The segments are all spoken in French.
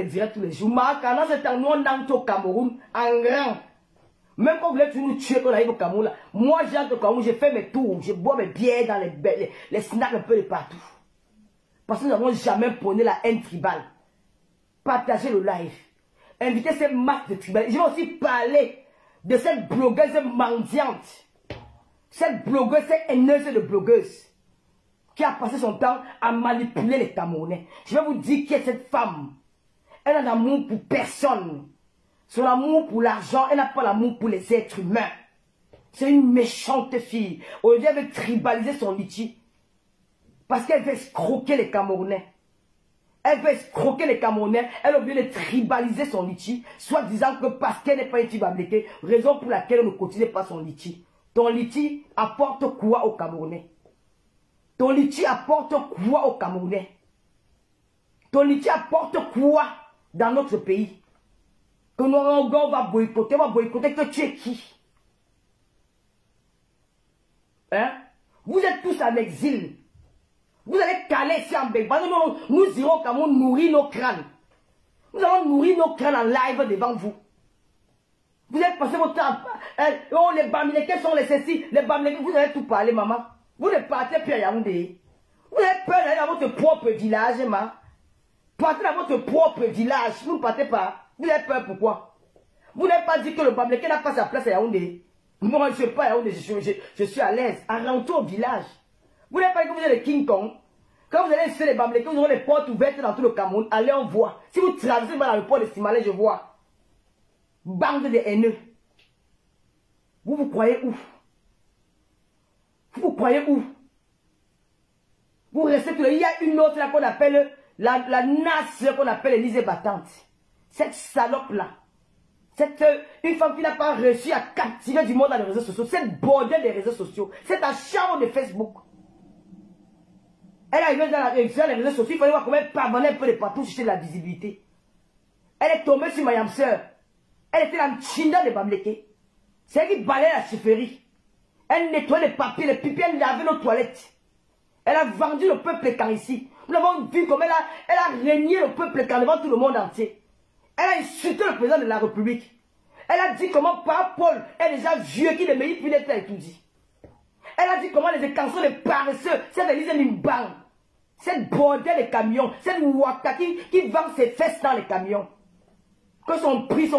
direct tous les jours. Marakana, c'est un nom dans au Cameroun, en grand. Même quand vous voulez nous tuer quand on arrive au Cameroun, là, moi j'entre au Cameroun, je fais mes tours, je bois mes bières dans les snacks un peu de partout. Parce que nous n'avons jamais prôné la haine tribale. Partagez le live. Invitez ces marques de tribal. Je vais aussi parler de cette blogueuse mendiante. Cette blogueuse, cette haineuse de blogueuse qui a passé son temps à manipuler les Camerounais. Je vais vous dire qui est cette femme. Elle n'a d'amour pour personne. Son amour pour l'argent, elle n'a pas l'amour pour les êtres humains. C'est une méchante fille. Aujourd'hui, elle veut tribaliser son litchi. Parce qu'elle veut escroquer les Camerounais. Elle veut escroquer les Camerounais. Elle a oublié de tribaliser son litchi. Soit disant que parce qu'elle n'est pas une tribalité, raison pour laquelle elle ne continue pas son litchi. Ton litchi apporte quoi aux Camerounais? Ton litchi apporte quoi aux Camerounais? Ton litchi apporte quoi dans notre pays? Que nos va boycotter que tu es qui? Hein? Vous êtes tous en exil. Vous allez caler ici en Belgique. Nous irons au Cameroun nourrir nos crânes. Nous allons nourrir nos crânes en live devant vous. Vous allez passer votre temps. Oh, les Bamileke sont les ceci. Les Bamileke, vous allez tout parler, maman. Vous ne partez plus à Yaoundé. Vous avez peur d'aller dans votre propre village, maman. Partez dans votre propre village. Vous ne partez pas. Vous avez peur pourquoi? Vous n'avez pas dit que le Bamileke n'a pas sa place à Yaoundé. Moi, je ne suis pas à Yaoundé. Je suis à l'aise. Rentrez au village. Vous n'avez pas dit que vous êtes les King Kong. Quand vous allez essayer les Bamileke, vous aurez les portes ouvertes dans tout le Cameroun. Allez, on voit. Si vous traversez dans le port de Simalé, je vois. Bande de haineux. Vous croyez où? Vous croyez où? Vous restez tout le... Il y a une autre là qu'on appelle la nasse qu'on appelle Élysée battante. Cette salope-là. Une femme qui n'a pas réussi à captiver du monde dans les réseaux sociaux. Cette bordel des réseaux sociaux. Cette achat de Facebook. Elle est arrivée dans les réseaux sociaux. Il fallait voir comment elle parvenait un peu de partout chercher de la visibilité. Elle est tombée sur Mayam Sœur. Elle était la Chinda de Bamileke. C'est elle qui balayait la chefferie. Elle nettoyait les papiers, les pipis, elle lavait nos toilettes. Elle a vendu le peuple quand ici. Nous avons vu comment elle a régné le peuple quand devant tout le monde entier. Elle a insulté le président de la République. Elle a dit comment Papa Paul est déjà vieux qui ne mérite plus d'être étudié. Elle a dit comment les écanceurs, les paresseux, cette Élysée Limban, cette bordel de camions, cette Ouaka qui vend ses fesses dans les camions. Que son prix,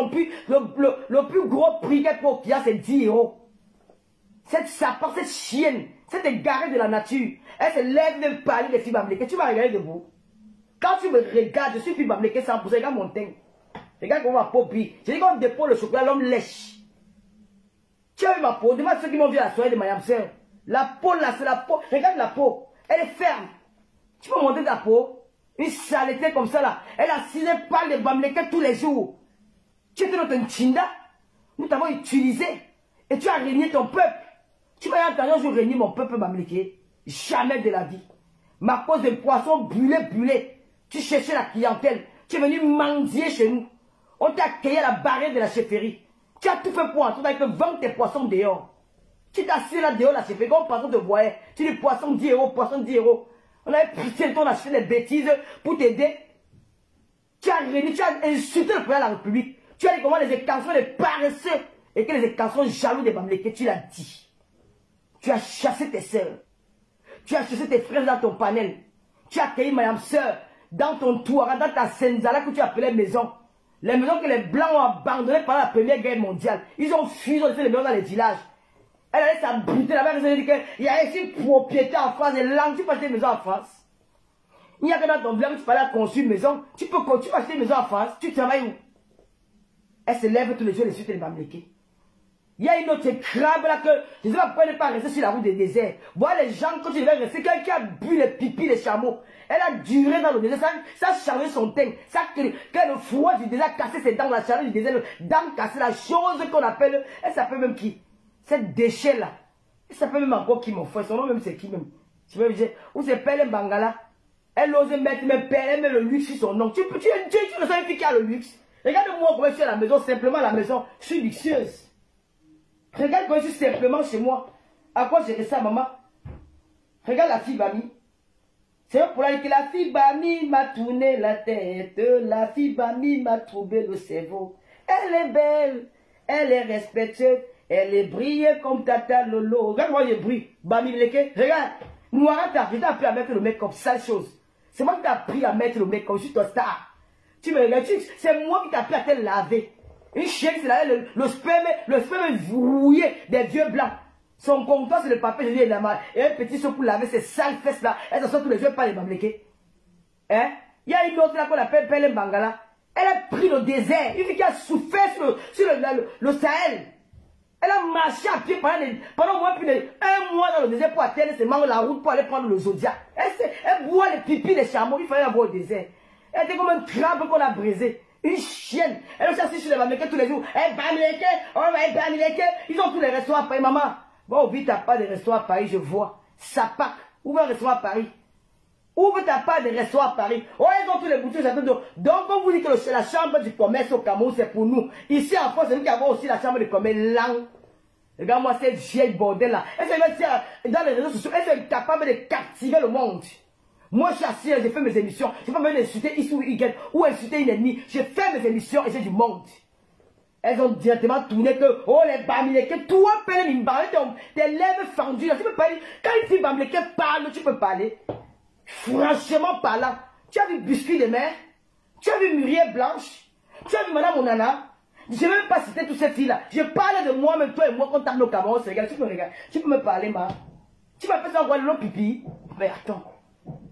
le plus gros prix qu'elle peut obtenir, c'est 10 €. Cette sapin, cette chienne, cette égarée de la nature, elle se lève de parler des filles Bamileke. Tu vas regarder debout. Quand tu me regardes, je suis fille Bamileke 100%, regarde mon teint. Regarde comment ma peau brille. J'ai dit qu'on dépose le chocolat, l'homme lèche. Tu as vu ma peau? Demande ceux qui m'ont vu à la soirée de Mayam Sœur. La peau là, c'est la peau. Regarde la peau. Elle est ferme. Tu peux monter ta peau? Une saleté comme ça là. Elle a assise par les Bamileke tous les jours. Tu étais notre Nchinda. Nous t'avons utilisé. Et tu as régné ton peuple. Tu vas y entendre un jour régner mon peuple Bamileke. Jamais de la vie. Ma cause de poisson brûlé. Tu cherchais la clientèle. Tu es venu mendier chez nous. On t'a accueilli à la barrière de la chefferie. Tu as tout fait pour entrer avec vendre tes poissons dehors. Tu t'es assis là dehors, la chefferie. Quand poisson te voyait, tu dis poisson 10 €, poisson 10 €. On avait poussé le temps d'acheter des bêtises pour t'aider. Tu as régné, tu as insulté le président de la République. Tu as dit comment les écanceurs, les paresseux, et que les écanceurs jaloux des Bamileke, tu l'as dit. Tu as chassé tes sœurs. Tu as chassé tes frères dans ton panel. Tu as accueilli Mayam Sœur dans ton Touara, dans ta Senzala que tu appelais maison. Les maisons que les Blancs ont abandonnées pendant la Première Guerre mondiale. Ils ont fui, ils ont laissé les maisons dans les villages. Elle allait s'abriter là-bas, elle a dit qu'il y a ici une propriété en France, et là, tu peux acheter une maison en France. Il n'y a que dans ton village, tu peux aller construire une maison. Tu peux acheter une maison en France, tu travailles où? Elle se lève tous les jours, les suites de Bamileke. Il y a une autre crabe là que je ne sais pas pourquoi elle n'est pas restée sur la route des déserts. Voilà les gens, quand tu devais rester, quelqu'un qui a bu les pipis, les chameaux. Elle a duré dans le désert, ça a chargé son teint. Ça que le froid du désert a cassé ses dents, la chaleur du désert, dents cassées, la chose qu'on appelle, elle s'appelle même qui? Cette déchet là. Elle s'appelle même encore qui, mon frère? Son nom même c'est qui même? Je vais dire, où c'est Pelle Bangala. Elle ose mettre même Pelle, elle met le luxe sur son nom. Tu le sais une fille qui a le luxe. Regarde-moi comment je suis à la maison, simplement à la maison, je suis luxueuse. Regarde comment je suis simplement chez moi. À quoi j'ai ça, maman? Regarde la fille, Bami. C'est pour là que la fille Bami m'a tourné la tête. La fille Bami m'a trouvé le cerveau. Elle est belle, elle est respectueuse, elle est brillée comme Tata Lolo. Regarde moi, je brille. Bami Leke, regarde. Noirata, je t'ai appris à mettre le make-up, sale chose. C'est moi qui t'ai appris à mettre le make-up, je suis ton star. Tu me regardes, c'est moi qui t'ai appris à te laver. Une chienne, c'est le sperme vouillé des vieux blancs. Son comptoir, c'est le papier, je dis, et un petit seau pour laver ces sales fesses là. Elles se sont tous les jours pas les Bamileke. Hein? Il y a une autre là qu'on appelle Pele Bangala. Elle a pris le désert. Une fille qui a souffert sur le Sahel. Elle a marché à pied pendant moins plus d'un mois dans le désert pour atteindre seulement la route pour aller prendre le Zodiac. Elle boit les pipis des chameaux. Il fallait la voir au désert. Elle était comme un crabe qu'on a brisé. Une chienne. Elle s'est assise sur les Bamileke tous les jours. Eh, Bamileke, oh, eh, Bamileke. Ils ont tous les restaurants à Paris, maman. Bon, vite, t'as pas de restaurant à Paris, je vois. Sapac. Ouvre un restaurant à Paris. Ouvre ta part de restaurant à Paris. Oh, ils ont tous les boutiques. Donc, on vous dit que la chambre du commerce au Cameroun, c'est pour nous. Ici, en France, c'est nous qui avons aussi la chambre du commerce langue. Regarde-moi cette vieille bordel là. Dans les réseaux sociaux, elle est capable de captiver le monde. Moi, je suis assis, j'ai fait mes émissions. Je ne peux pas venir insulter ici ou insulter une ennemie. J'ai fait mes émissions et j'ai du monde. Elles ont directement tourné que, oh les Bamileke, toi, Pele Mimbaré, tes lèvres fendues, là, tu peux parler. Quand une fille Bamileke parle, tu peux parler. Franchement parlant, tu as vu Biscuit de mer, tu as vu Muriel Blanche, tu as vu Madame Onana. Je ne vais même pas citer toutes ces filles-là. Je parle de moi-même, toi et moi, quand t'as nos Cameroun, tu peux me regarder. Tu peux me parler, ma. Tu m'appelles ça encore le pipi. Mais attends.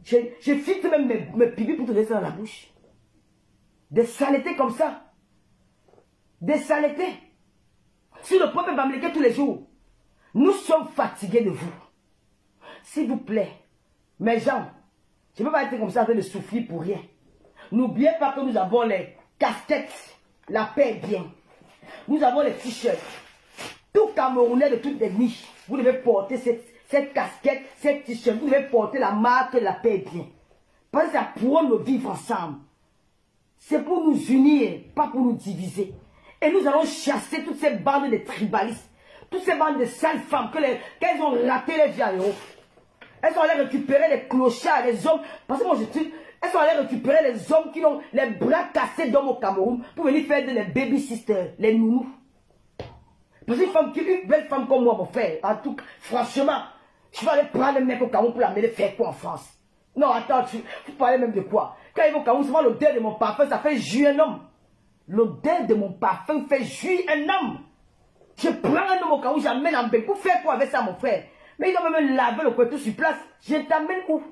Je filtre même mes pipis pour te laisser dans la bouche. Des saletés comme ça. Des saletés. Sur le peuple Bamileke tous les jours. Nous sommes fatigués de vous. S'il vous plaît, mes gens, je ne peux pas être comme ça en train de souffler pour rien. N'oubliez pas que nous avons les casquettes. La paix est bien. Nous avons les t-shirts. Tout Camerounais de toutes les niches, vous devez porter cette casquette, cette t-shirt. Vous devez porter la marque La paix est bien. Parce que c'est pour nous vivre ensemble. C'est pour nous unir, pas pour nous diviser. Et nous allons chasser toutes ces bandes de tribalistes. Toutes ces bandes de sales femmes qu'elles ont raté les vies à l'Europe. Elles sont allées récupérer les clochards, les hommes. Parce que moi je dis, elles sont allées récupérer les hommes qui ont les bras cassés d'hommes au Cameroun pour venir faire des baby sisters, les nounous. Parce qu'une belle femme comme moi, mon frère, en tout cas, franchement, je vais aller prendre le mec au Cameroun pour l'amener faire quoi en France? Non, attends, vous parlez même de quoi? Quand il va au Cameroun, souvent l'odeur de mon parfum, ça fait jouir un homme. L'odeur de mon parfum fait jouir un homme. Je prends un homme au Cameroun, j'amène en bain. Pour faire quoi avec ça, mon frère? Mais ils doivent même laver le couteau sur place. Je t'amène où?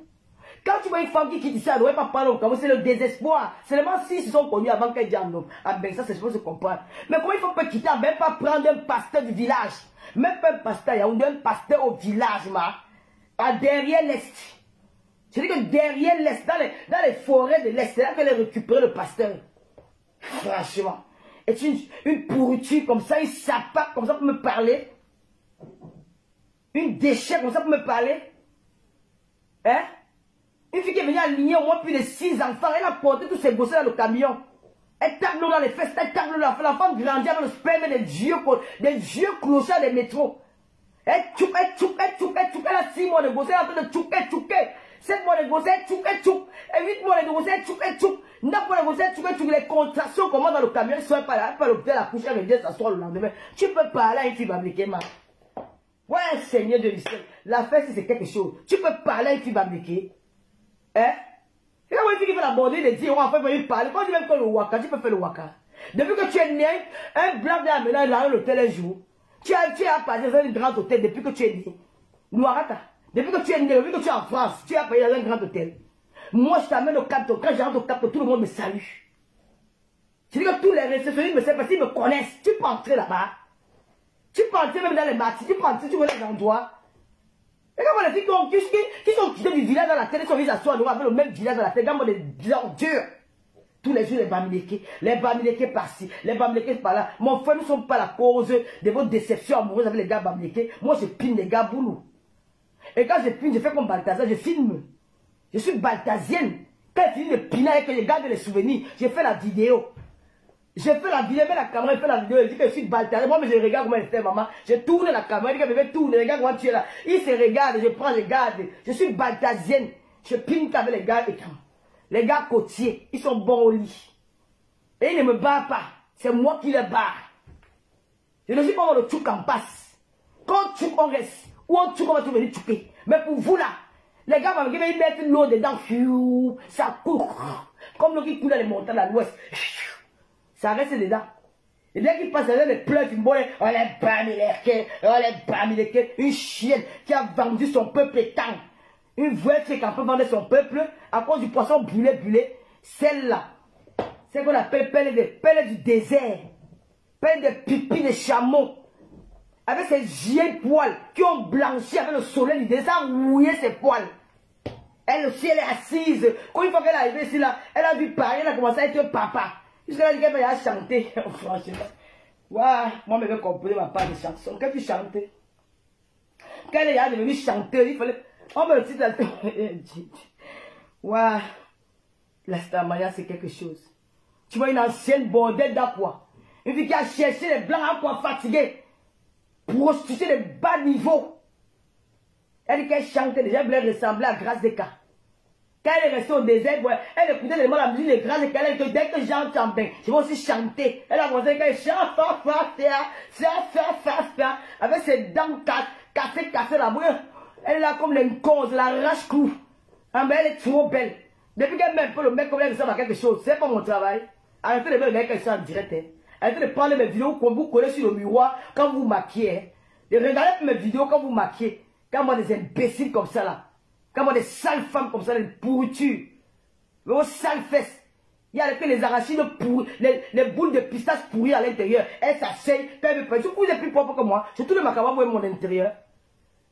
Quand tu vois une femme qui dit ça, elle ne doit pas parler au Cameroun, c'est le désespoir. Seulement s'ils se sont connus avant qu'elle dise un homme. Ah ben ça, c'est supposé se comprendre. Mais comment il faut pas quitter, même pas prendre un pasteur du village. Même pas un pasteur, il y a un pasteur au village, derrière l'Est. Je dis que derrière l'Est, dans les forêts de l'Est, c'est là qu'elle a récupéré le pasteur. Franchement. Et une pourriture comme ça, une sapate comme ça pour me parler. Une déchet comme ça pour me parler. Hein? Une fille qui est venue aligner au moins plus de 6 enfants. Elle a porté tous ses gosses dans le camion. Elle tape l'eau dans les fesses, elle tape l'eau dans l'enfant grandit avec le sperme des vieux clochards des métros. Elle tchoupe, elle tchoupe, elle tchoupe, elle tchoupe. Elle a 6 mois de gosses, elle est en train de tchouper, tchouper. 7 mois de gosses, elle tchoupe, elle tchoupe. Et 8 mois de gosses, elle tchoupe, elle tchoupe. 9 mois de gosses, elle tchoupe, elle tchoupe. Les contractions comment dans le camion, elle ne soit pas là, elle peut l'hôpital, la couche, elle revient s'asseoir le lendemain. Tu peux parler à une fille Bamileke, man. Ouais, Seigneur de l'Israël. La fête, c'est quelque chose. Tu peux parler à une fille Bamileke. Hein? Et quand une fille qui fait la bordée de dire, on va faire parler. Quand tu veux faire le waka, tu peux faire le waka. Depuis que tu es né, un blanc de la ménage dans l'hôtel un jour. Tu as passé dans un grand hôtel depuis que tu es né. Noirata. Depuis que tu es né, depuis que tu es en France, tu as payé dans un grand hôtel. Moi, je t'amène au Cap. Quand j'entre au Cap, tout le monde me salue. Je dis que tous les réceptionnistes me savent parce qu'ils me connaissent. Tu peux entrer là-bas. Tu peux entrer même dans les matins. Tu peux entrer, tu vois les endroits. Et quand les filles qui sont quittés du village dans la tête, ils sont venus s'asseoir avec le même village dans la tête. Regarde-moi les ordures. Tous les jours, les Bamileke par-ci, les Bamileke par-là. Mon frère, nous ne sommes pas la cause de votre déception amoureuse avec les gars Bamileke. Moi, je pine les gars boulot. Et quand je pine, je fais comme Balthazar, je filme. Je suis balthazienne. Quand je finis de piner et que je garde les souvenirs, je fais la vidéo. Je fais la vidéo, je mets la caméra, je fais la vidéo, je dis que je suis baltazien. Moi, mais je regarde comment elle fait, maman. Je tourne la caméra, je dis que je vais tourner, regarde comment tu es là. Il se regarde, je prends, je garde. Je suis baltazienne. Je pink avec les gars écrans. Les gars côtiers, ils sont bons au lit. Et ils ne me barrent pas. C'est moi qui les barre. Je ne suis pas le tchouk en passe. Quand tchouk on reste, ou on tchouk on va tout venir tchouker. Mais pour vous là, les gars vont mettre l'eau dedans, ça court. Comme l'eau qui coule dans les montagnes à l'ouest. Ça reste dedans. Et dès qu'il passe, les pleurs, on les bat, une chienne qui a vendu son peuple étant. Une vraie fille qui a vendu son peuple à cause du poisson brûlé. Celle-là, c'est qu'on appelle pelle du désert. Pelle de pipi de chameau. Avec ses vieilles poils qui ont blanchi avec le soleil du désert, mouillé ses poils. Elle aussi, elle est assise. Quand une fois qu'elle est arrivée ici, là, elle a vu parler, elle a commencé à être papa. Jusqu'à là, elle a chanté. Franchement. Ouais, moi, je vais composer ma part de chanson. Qu'est-ce que tu chantais? Quand elle est devenue chanteuse, il fallait. On me dit la. Ouais. La Starmania, c'est quelque chose. Tu vois une ancienne bordelle d'Aqua. Une fille qui a cherché les blancs à quoi fatigués. Prostituée de bas niveau. Elle dit qu'elle chantait déjà, elle voulait ressembler à Grâce Desca. Quand elle est restée au désert, elle écoutait les mots de la musique de Grâce Desca. Elle dit que dès que j'entends bien, je vais aussi chanter. Elle a pensé qu'elle chante, avec ses dents cassées là-bas. Elle est là comme les causes, la rache-cou. Ah, mais elle est trop belle. Depuis qu'elle met un peu le mec comme elle ressemble à quelque chose, c'est pas mon travail. Arrêtez de me regarder qu'elle en direct. Arrêtez de prendre mes vidéos qu'on vous collez sur le miroir quand vous maquillez. Et regardez mes vidéos quand vous maquillez. Quand moi des imbéciles comme ça là. Quand moi des sales femmes comme ça, des pourritures. Vos sales fesses. Il y a les arachides pourris, les boules de pistache pourries à l'intérieur. Elles s'asseyent. Vous êtes plus propre que moi. Je tourne ma cabane pour mon intérieur.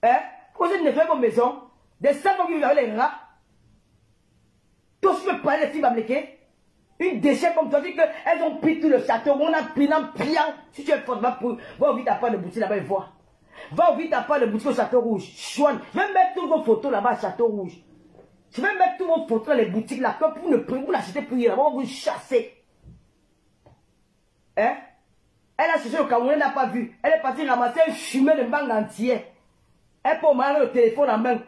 Hein? Quand je nettoie vos maisons, des sales femmes qui vivent avec les rats. Toi, si tu veux parler des filles américaines, une déchet comme toi, dit qu'elles ont pris tout le château, on a pris un pliant. Si tu es fort, va au vite à part de boutique là-bas et voir. Va au vite à part de boutique au Château Rouge. Chouane, je vais mettre toutes vos photos là-bas à Château Rouge. Je vais mettre toutes vos photos dans les boutiques là, que vous l'achetez plus là-bas, on va vous chasser. Hein? Elle a cherché au Cameroun, elle n'a pas vu. Elle est partie ramasser un fumet de banque entière. Elle peut m'amener le téléphone en main.